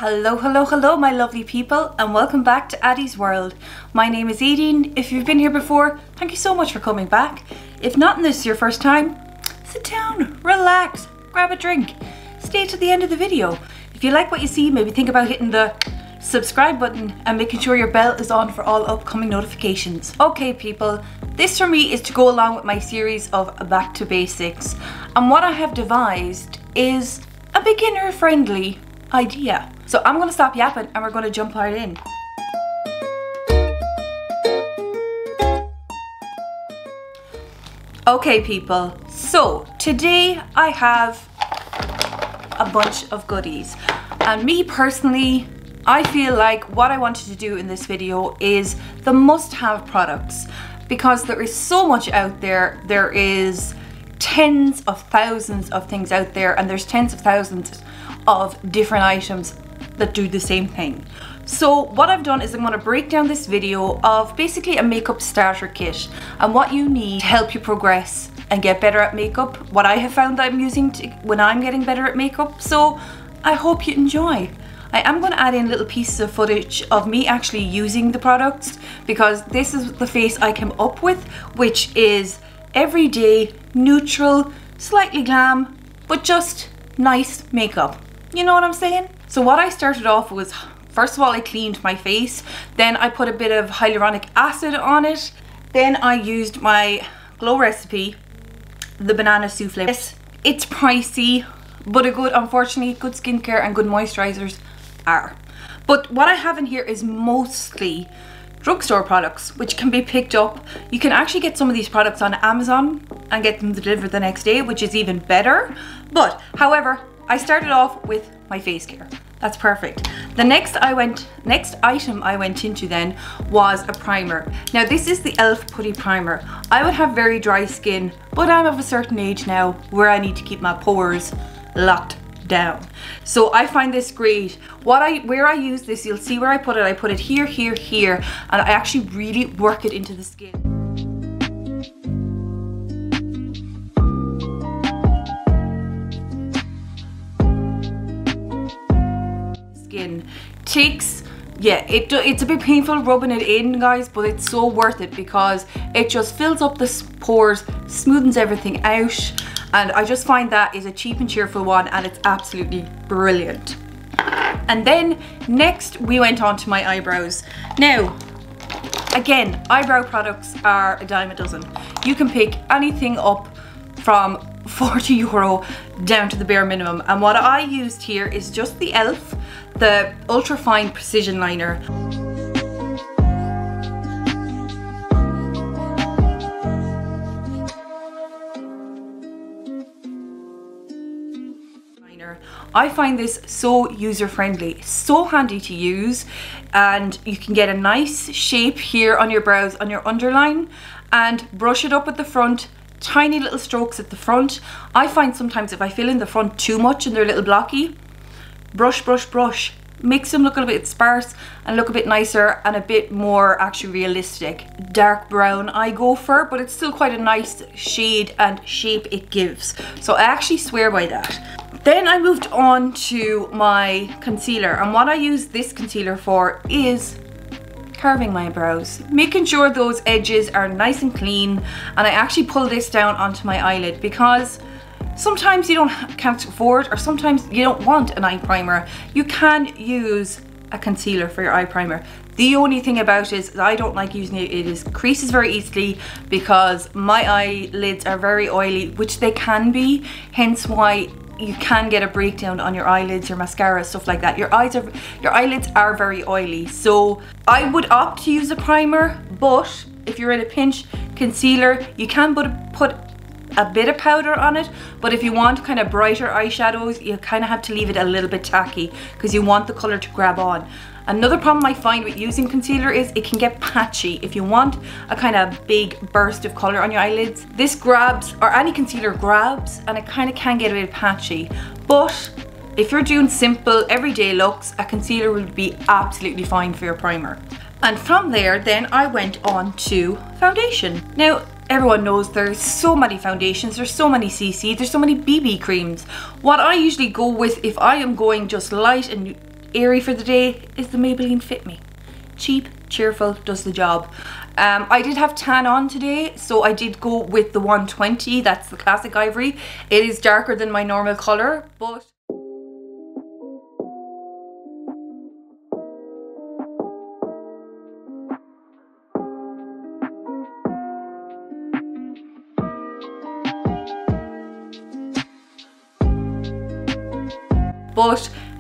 Hello, hello, hello my lovely people, and welcome back to Addie's World. My name is Aideen. If you've been here before, thank you so much for coming back. If not and this is your first time, sit down, relax, grab a drink, stay to the end of the video. If you like what you see, maybe think about hitting the subscribe button and making sure your bell is on for all upcoming notifications. Okay people, this for me is to go along with my series of Back to Basics, and what I have devised is a beginner friendly idea. So I'm going to stop yapping and we're going to jump right in. Okay people, so today I have a bunch of goodies, and me personally, I feel like what I wanted to do in this video is the must-have products, because there is so much out there. There is tens of thousands of things out there, and there's tens of thousands of different items that do the same thing. So what I've done is I'm going to break down this video of basically a makeup starter kit and what you need to help you progress and get better at makeup, what I have found that I'm using when I'm getting better at makeup. So I hope you enjoy. I am going to add in little pieces of footage of me actually using the products, because this is the face I came up with, which is everyday, neutral, slightly glam, but just nice makeup. You know what I'm saying? So what I started off was, first of all, I cleaned my face, then I put a bit of hyaluronic acid on it, then I used my Glow recipe, the banana souffle. Yes, it's pricey, but unfortunately, good skincare and good moisturizers are. But what I have in here is mostly drugstore products, which can be picked up. You can actually get some of these products on Amazon and get them delivered the next day, which is even better. But however, I started off with my face care. That's perfect. The next item I went into then was a primer. Now this is the e.l.f. Putty Primer. I would have very dry skin, but I'm of a certain age now where I need to keep my pores locked down. So I find this great. Where I use this, you'll see where I put it here, here, here, and I actually really work it into the skin. Takes, yeah, it's a bit painful rubbing it in, guys, but it's so worth it because it just fills up the pores, smoothens everything out, and I just find that is a cheap and cheerful one, and it's absolutely brilliant. And then next we went on to my eyebrows. Now again, eyebrow products are a dime a dozen. You can pick anything up from €40 down to the bare minimum, and what I used here is just the e.l.f. the ultra fine precision liner. I find this so user friendly, so handy to use, and you can get a nice shape here on your brows, on your underline, and brush it up at the front. Tiny little strokes at the front. I find sometimes if I fill in the front too much and they're a little blocky, brush, brush, brush. Makes them look a bit sparse and look a bit nicer and a bit more actually realistic. Dark brown I go for, but it's still quite a nice shade and shape it gives. So I actually swear by that. Then I moved on to my concealer, and what I use this concealer for is curving my brows, making sure those edges are nice and clean, and I actually pull this down onto my eyelid because sometimes you can't afford, or sometimes you don't want an eye primer. You can use a concealer for your eye primer. The only thing about it is I don't like using it. It creases very easily because my eyelids are very oily, which they can be, hence why you can get a breakdown on your eyelids, your mascara, stuff like that. Your eyelids are very oily, so I would opt to use a primer, but if you're in a pinch, concealer. You can put a bit of powder on it, but if you want kind of brighter eyeshadows, you kind of have to leave it a little bit tacky because you want the color to grab on. Another problem I find with using concealer is it can get patchy. If you want a kind of big burst of color on your eyelids, this grabs, or any concealer grabs, and it kind of can get a bit patchy. But if you're doing simple everyday looks, a concealer will be absolutely fine for your primer. And from there then I went on to foundation. Now everyone knows there's so many foundations, there's so many CC, there's so many BB creams. What I usually go with, if I am going just light and airy for the day is the Maybelline Fit Me. Cheap, cheerful, does the job. I did have tan on today, so I did go with the 120. That's the classic ivory. It is darker than my normal colour, but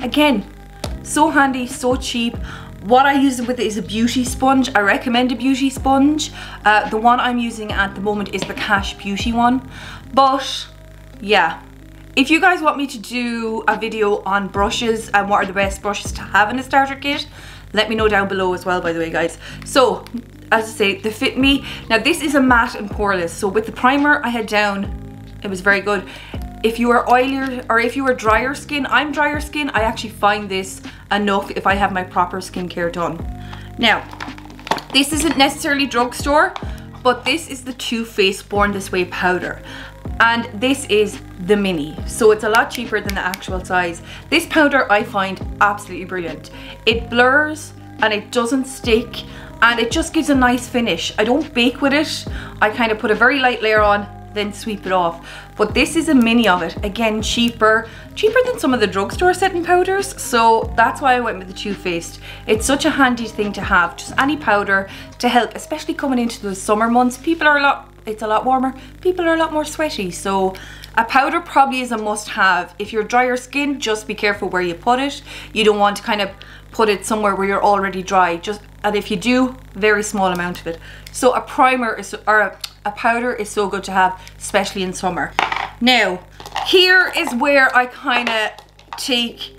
again, so handy, so cheap. What I use it with is a beauty sponge. I recommend a beauty sponge. The one I'm using at the moment is the Cash Beauty one. But yeah, if you guys want me to do a video on brushes and what are the best brushes to have in a starter kit, let me know down below as well, by the way, guys. So, as I say, the Fit Me. Now this is a matte and poreless. So with the primer I had down, it was very good. If you are oilier or if you are drier skin, I'm drier skin, I actually find this enough if I have my proper skincare done. Now, this isn't necessarily drugstore, but this is the Too Faced Born This Way powder. And this is the mini, so it's a lot cheaper than the actual size. This powder I find absolutely brilliant. It blurs and it doesn't stick and it just gives a nice finish. I don't bake with it. I kind of put a very light layer on, then sweep it off. But this is a mini of it. Again, cheaper than some of the drugstore setting powders. So that's why I went with the Too Faced. It's such a handy thing to have. Just any powder to help, especially coming into the summer months. It's a lot warmer. People are a lot more sweaty. So a powder probably is a must have. If you're drier skin, just be careful where you put it. You don't want to kind of put it somewhere where you're already dry. And if you do, very small amount of it. So a primer is, or a powder is so good to have, especially in summer. Now, here is where I kind of take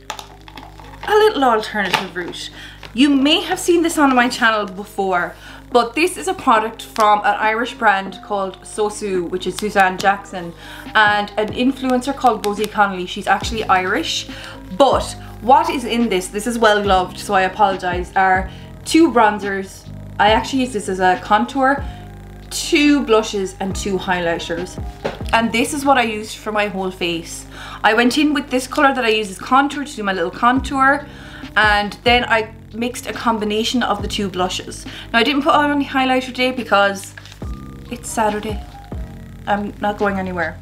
a little alternative route. You may have seen this on my channel before, but this is a product from an Irish brand called Sosu, which is Suzanne Jackson, and an influencer called Rosie Connolly. She's actually Irish. But what is in this is well loved, so I apologize, are 2 bronzers. I actually use this as a contour, 2 blushes and 2 highlighters. And this is what I used for my whole face. I went in with this colour that I use as contour to do my little contour, and then I mixed a combination of the 2 blushes. Now I didn't put on any highlighter today because it's Saturday. I'm not going anywhere.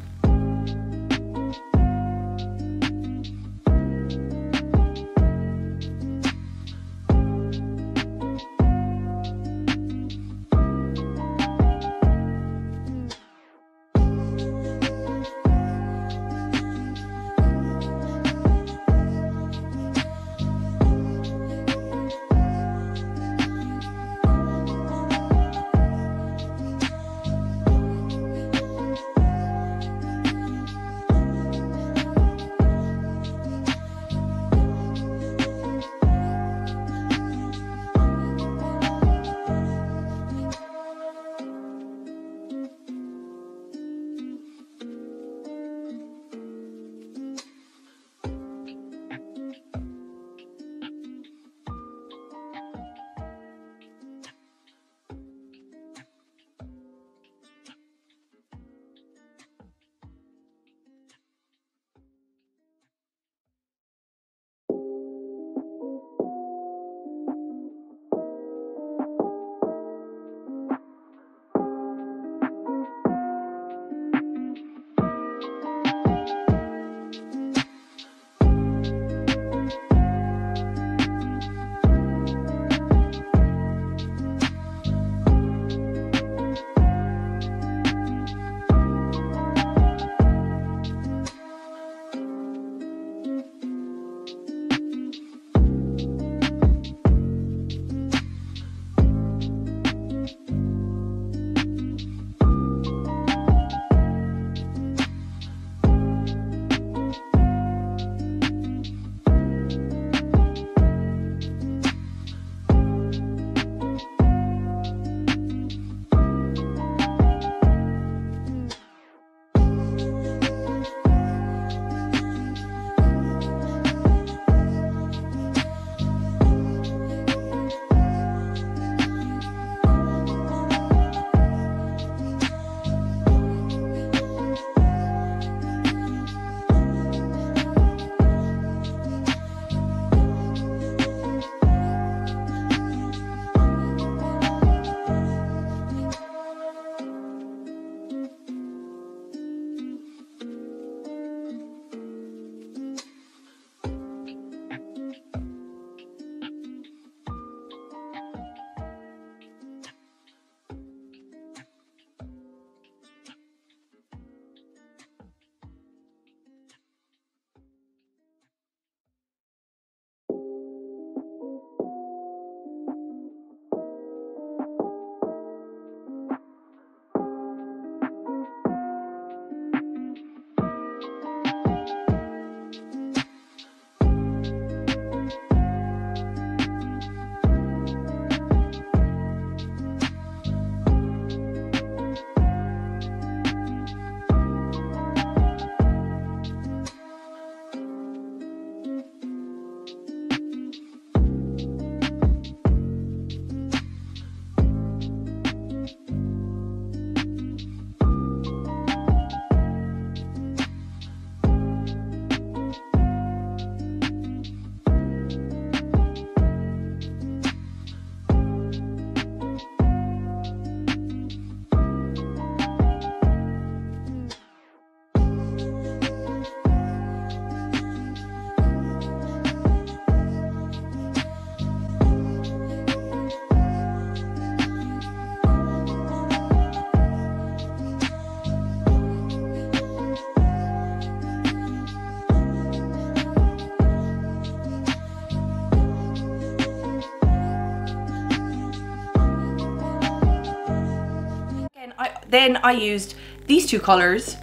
then I used these two colours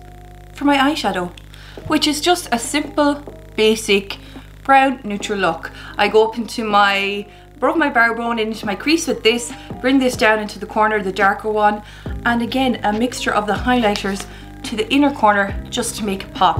for my eyeshadow, which is just a simple, basic, brown neutral look. I go up into above my brow bone into my crease with this, bring this down into the corner, the darker one, and again, a mixture of the highlighters to the inner corner just to make it pop.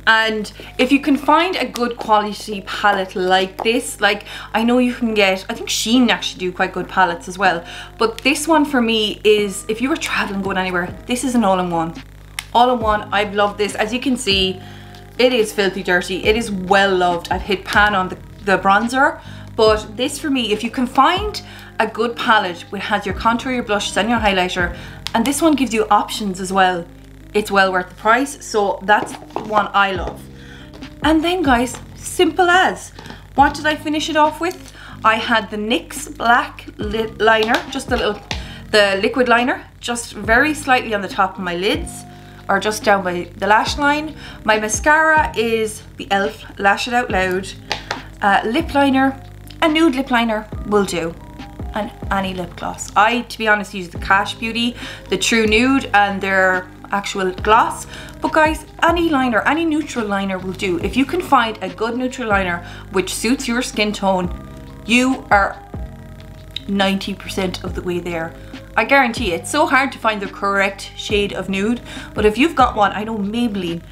And if you can find a good quality palette like this, like I know you can get, I think Shein actually do quite good palettes as well, but this one for me is, if you were traveling, going anywhere, this is an all-in-one. All-in-one, I've loved this. As you can see, it is filthy dirty. It is well loved. I've hit pan on the bronzer, but this for me, if you can find a good palette which has your contour, your blushes and your highlighter, and this one gives you options as well, it's well worth the price. So that's one I love. And then guys, simple as, what did I finish it off with? I had the NYX black lip liner, just the liquid liner, just very slightly on the top of my lids, or just down by the lash line. My mascara is the e.l.f. Lash It Out Loud. Lip liner, a nude lip liner will do. And any lip gloss. I, to be honest, use the Cash Beauty, the True Nude, and their actual gloss. But guys, any liner, any neutral liner will do. If you can find a good neutral liner which suits your skin tone, you are 90% of the way there. I guarantee it's so hard to find the correct shade of nude, but if you've got one, I know Maybelline,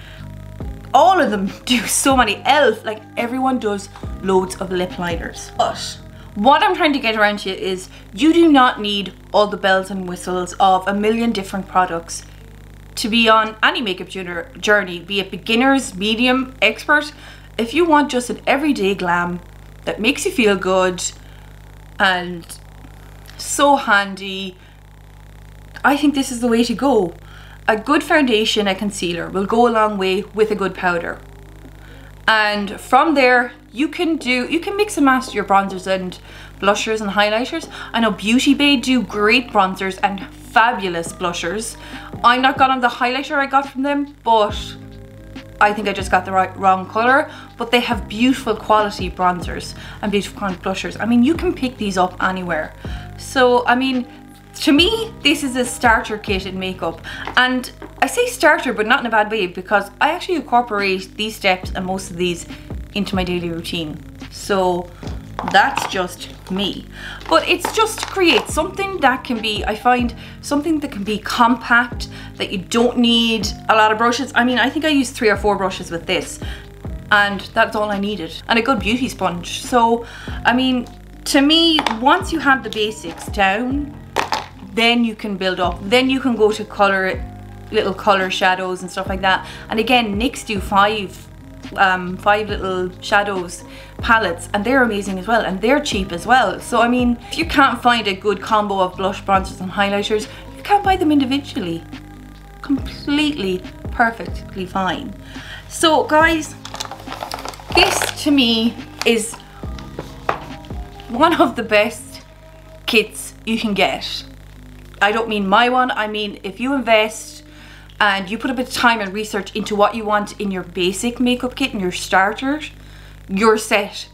all of them do so many. e.l.f., like everyone does loads of lip liners. But what I'm trying to get around to you is, you do not need all the bells and whistles of a million different products to be on any makeup journey, be it beginners, medium, expert. If you want just an everyday glam that makes you feel good and so handy, I think this is the way to go. A good foundation, a concealer will go a long way with a good powder. And from there, you can mix and match your bronzers and blushers and highlighters. I know Beauty Bay do great bronzers and fabulous blushers. I'm not gone on the highlighter I got from them, but I think I just got the wrong colour. But they have beautiful quality bronzers and beautiful quality blushers. I mean, you can pick these up anywhere. So, I mean, to me, this is a starter kit in makeup. And I say starter, but not in a bad way, because I actually incorporate these steps and most of these into my daily routine. So that's just me. But it's just to create something that can be, I find, something that can be compact, that you don't need a lot of brushes. I mean, I think I used 3 or 4 brushes with this, and that's all I needed. And a good beauty sponge. So, I mean, to me, once you have the basics down, then you can build up. Then you can go to little color shadows and stuff like that. And again, NYX do 5 little shadows palettes, and they're amazing as well, and they're cheap as well. So I mean, if you can't find a good combo of blush, bronzers and highlighters, you can't buy them individually. Completely, perfectly fine. So guys, this to me is one of the best kits you can get. I don't mean my one, I mean if you invest and you put a bit of time and research into what you want in your basic makeup kit and your starters, you're set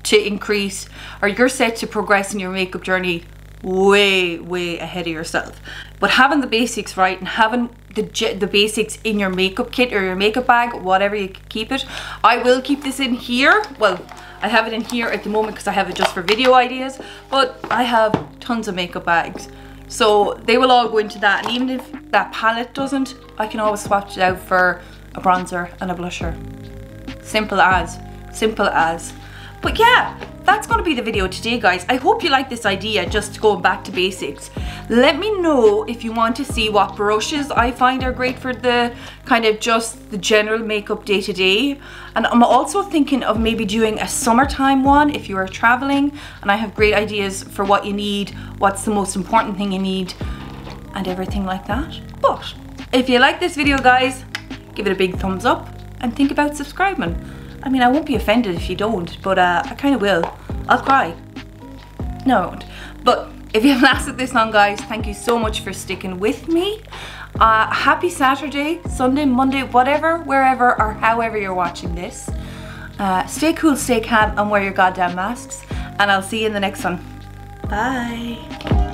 to increase, or you're set to progress in your makeup journey way ahead of yourself. But having the basics right and having the basics in your makeup kit or your makeup bag, whatever you keep it. I will keep this in here. Well, I have it in here at the moment because I have it just for video ideas, but I have tons of makeup bags. So they will all go into that, and even if that palette doesn't, I can always swatch it out for a bronzer and a blusher. Simple as. Simple as. But yeah, that's going to be the video today, guys. I hope you like this idea, just going back to basics. Let me know if you want to see what brushes I find are great for the kind of just the general makeup day to day. And I'm also thinking of maybe doing a summertime one if you are traveling, and I have great ideas for what you need, what's the most important thing you need, and everything like that. But if you like this video, guys, give it a big thumbs up and think about subscribing. I mean, I won't be offended if you don't, but I kind of will. I'll cry. No, I won't. But if you have lasted this long, guys, thank you so much for sticking with me. Happy Saturday, Sunday, Monday, whatever, wherever or however you're watching this. Stay cool, stay calm, and wear your goddamn masks. And I'll see you in the next one. Bye.